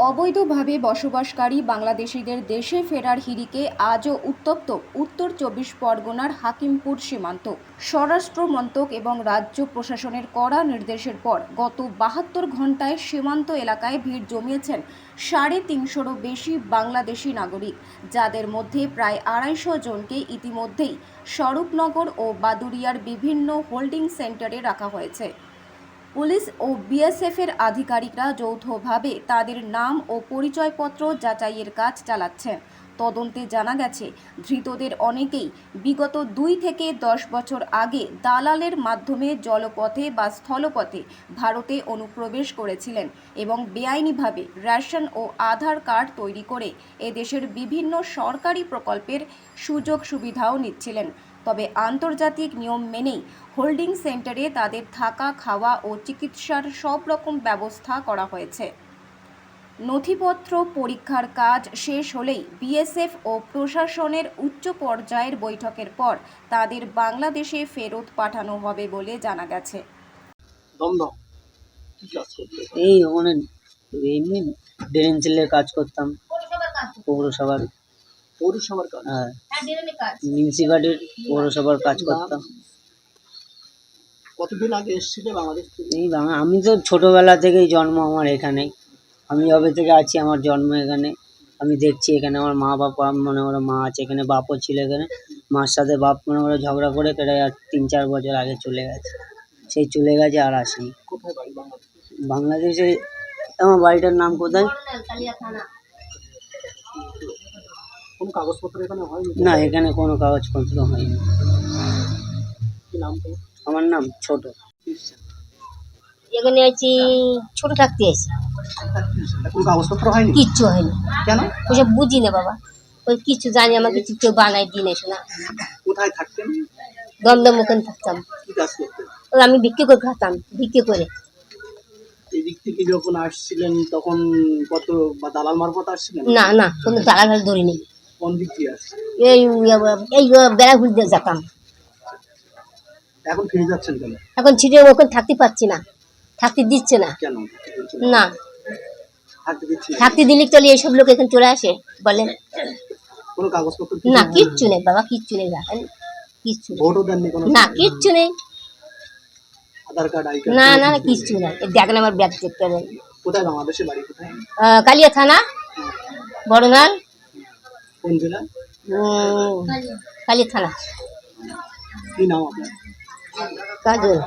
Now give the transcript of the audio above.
অবৈধভাবে বসবাসকারী বাংলাদেশিদের দেশে ফেরার হিড়িকে আজও উত্তপ্ত উত্তর ২৪ পরগনার হাকিমপুর সীমান্ত। স্বরাষ্ট্র মন্ত্রক এবং রাজ্য প্রশাসনের কড়া নির্দেশের পর গত ৭২ ঘণ্টায় সীমান্ত এলাকায় ভিড় জমিয়েছেন ৩৫০রও বেশি বাংলাদেশি নাগরিক, যাদের মধ্যে প্রায় ২৫০ জনকে ইতিমধ্যেই স্বরূপনগর ও বাদুড়িয়ার বিভিন্ন হোল্ডিং সেন্টারে রাখা হয়েছে। পুলিশ ও বিএসএফের আধিকারিকরা যৌথভাবে তাদের নাম ও পরিচয়পত্র যাচাইয়ের কাজ চালাচ্ছেন। তদন্তে জানা গেছে, ধৃতদের অনেকেই বিগত ২ থেকে ১০ বছর আগে দালালের মাধ্যমে জলপথে বা স্থলপথে ভারতে অনুপ্রবেশ করেছিলেন এবং বেআইনিভাবে রেশন ও আধার কার্ড তৈরি করে এদেশের বিভিন্ন সরকারি প্রকল্পের সুযোগ সুবিধাও নিচ্ছিলেন। তবে আন্তর্জাতিক নিয়ম মেনেই হোল্ডিং সেন্টারে তাদের থাকা, খাওয়া ও চিকিৎসার সব রকম ব্যবস্থা করা হয়েছে। নথিপত্র পরীক্ষার কাজ শেষ হলেই বিএসএফ ও প্রশাসনের উচ্চ পর্যায়ের বৈঠকের পর তাদের বাংলাদেশে ফেরত পাঠানো হবে বলে জানা গেছে। এই ওখানে এমনি ড্রেন সেলের কাজ করতাম, পৌরসভার কাজ, হ্যাঁ, মিউনিসিপালিটির পৌরসভার কাজ করতাম। কতদিন আগে এসেছিলে বাংলাদেশ থেকে? এই আমি তো ছোটোবেলা থেকেই জন্ম আমার এখানে, আমি যবে থেকে আছি আমার জন্ম এখানে। আমি দেখছি এখানে আমার মা বাবা, মনে করো মা আছে এখানে, বাপও ছিল এখানে। মার সাথে বাপ মনে করো ঝগড়া করে প্রায় আর ৩-৪ বছর আগে চলে গেছে। সেই চলে গেছে আর আসেনি। কোথায় বাড়ি? বাংলাদেশে। আমার বাড়িটার নাম কোথায়? কোনো কাগজপত্র এখানে হয়নি? না, এখানে কোনো কাগজপত্র হয়নি। কি নাম তোমার? আমার নাম ছোট। এখানে আছি ছোট থাকতে আছি, কোনো কাগজপত্র হয়নি? কিচ্ছু হয়নি। কেন? ওইসব বুঝি না বাবা, ওই কিছু জানি, আমাকে কিছু কেউ বানাই দিনে শোনা। কোথায় থাকতেন? দমদম ওখানে থাকতাম। কি কাজ করতেন? ওই আমি বিক্রি করে খাতাম, বিক্রি করে। এই দিক থেকে যখন আসছিলেন তখন কত বা দালাল মারফত আসছিলেন? না না, কোনো দালাল ফাল ধরিনি। কোন দিক দিয়ে আসছেন? এই এই বেড়া ঘুরতে যেতাম। এখন ফিরে যাচ্ছেন কেন? এখন ছিটে ওখানে থাকতে পারছি না, থাকতে দিচ্ছে না। কেন না, থাকতে দিচ্ছি? থাকতে দিলে চলে এইসব লোক এখানে চলে আসে বলে। কোনো কাগজপত্র? না, কিচ্ছু নেই বাবা, কিচ্ছু নেই, কিচ্ছু নেই। ভোটও দেননি কোনো? না, কিচ্ছু নেই। আধার কার্ড, আই না কার্ড? না, কিচ্ছু না। দেখেন আমার ব্যাগ চেক করেন। কোথায় বাংলাদেশে বাড়ি কোথায়? কালিয়া থানা, বড়নাল, কোন জেলা? কালিয়া থানা। কি নাম আপনার? কাজল।